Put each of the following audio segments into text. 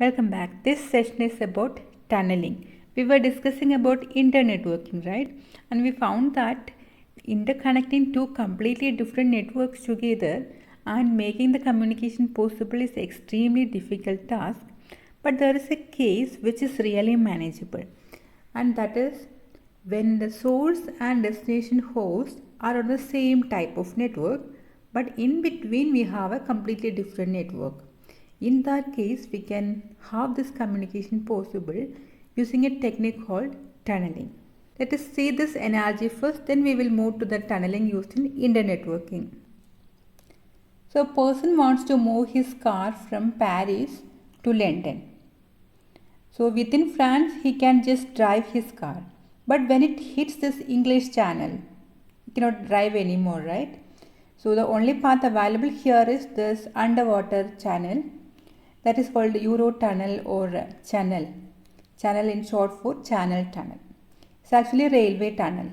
Welcome back. This session is about tunneling. We were discussing about internetworking, right? And we found that interconnecting two completely different networks together and making the communication possible is extremely difficult task. But there is a case which is really manageable, and that is when the source and destination host are on the same type of network, but in between we have a completely different network. In that case, we can have this communication possible using a technique called tunneling. Let us see this analogy first, then we will move to the tunneling used in internetworking. So a person wants to move his car from Paris to London. So within France, he can just drive his car. But when it hits this English channel, he cannot drive anymore, right? So the only path available here is this underwater channel, that is called Eurotunnel or channel. Channel in short for channel tunnel. It's actually a railway tunnel.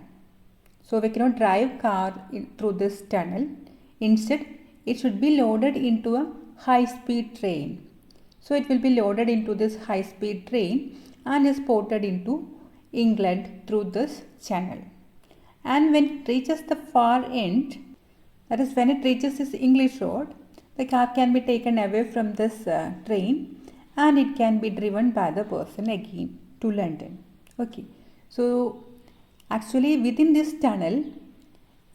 So we cannot drive car through this tunnel. Instead, it should be loaded into a high-speed train. So it will be loaded into this high-speed train and is ported into England through this channel. And when it reaches the far end, that is when it reaches this English road, the car can be taken away from this train and it can be driven by the person again to London. Okay, so actually within this tunnel,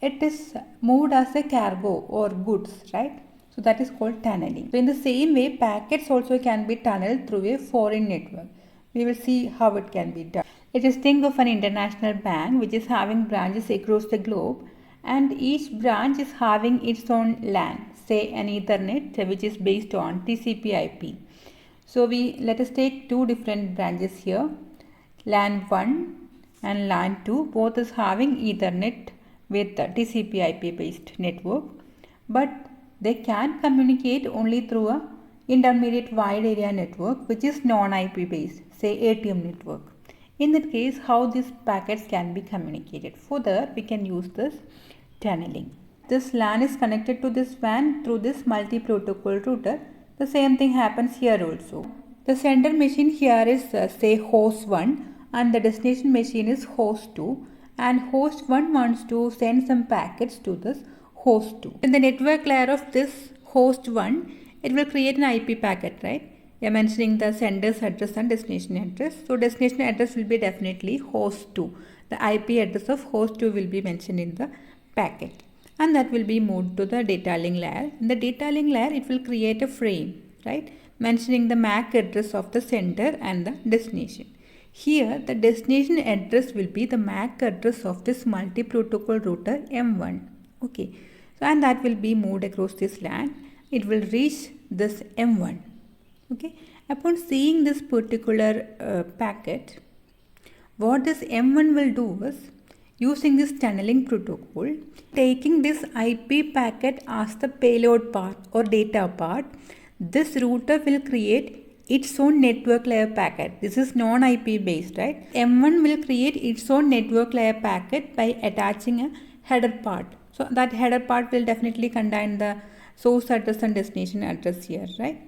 it is moved as a cargo or goods, right? So that is called tunneling. So in the same way, packets also can be tunneled through a foreign network. We will see how it can be done. Let us think of an international bank which is having branches across the globe, and each branch is having its own LAN, say an Ethernet which is based on TCP/IP. So let us take two different branches here, LAN 1 and LAN 2, both is having Ethernet with TCP/IP based network, but they can communicate only through a intermediate wide area network which is non-IP based, say ATM network. In that case, how these packets can be communicated? For that, we can use this tunneling. This LAN is connected to this WAN through this multi-protocol router. The same thing happens here also. The sender machine here is say host 1 and the destination machine is host 2, and host 1 wants to send some packets to this host 2. In the network layer of this host 1, it will create an IP packet, right? We are mentioning the sender's address and destination address. So destination address will be definitely host 2. The IP address of host 2 will be mentioned in the packet, and that will be moved to the data link layer. In the data link layer, it will create a frame, right, mentioning the MAC address of the sender and the destination. Here, the destination address will be the MAC address of this multi-protocol router M1. Okay, so and that will be moved across this LAN. It will reach this M1. Okay, upon seeing this particular packet, what this M1 will do is, using this tunneling protocol, taking this IP packet as the payload part or data part, this router will create its own network layer packet. This is non-IP based, right? M1 will create its own network layer packet by attaching a header part. So that header part will definitely contain the source address and destination address here, right?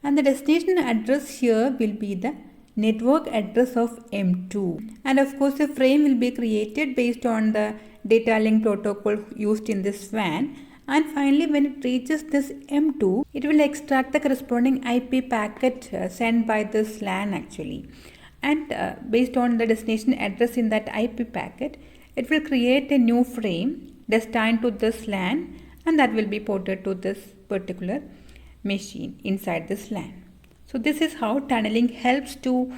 And the destination address here will be the network address of M2. And of course, a frame will be created based on the data link protocol used in this WAN. And finally, when it reaches this M2, it will extract the corresponding IP packet sent by this LAN actually. And based on the destination address in that IP packet, it will create a new frame destined to this LAN, and that will be ported to this particular machine inside this LAN. So this is how tunneling helps to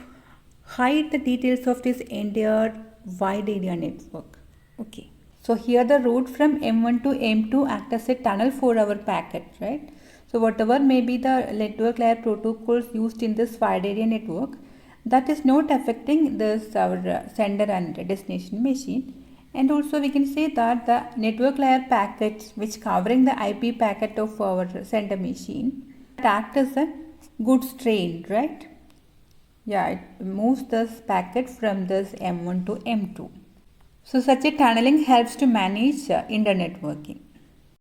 hide the details of this entire wide area network. Okay. So here the route from M1 to M2 acts as a tunnel for our packet, right? So whatever may be the network layer protocols used in this wide area network, that is not affecting this our sender and destination machine. And also we can say that the network layer packets which covering the IP packet of our sender machine act as a goods train, right? Yeah, it moves this packet from this M1 to M2. So such a tunneling helps to manage internet working.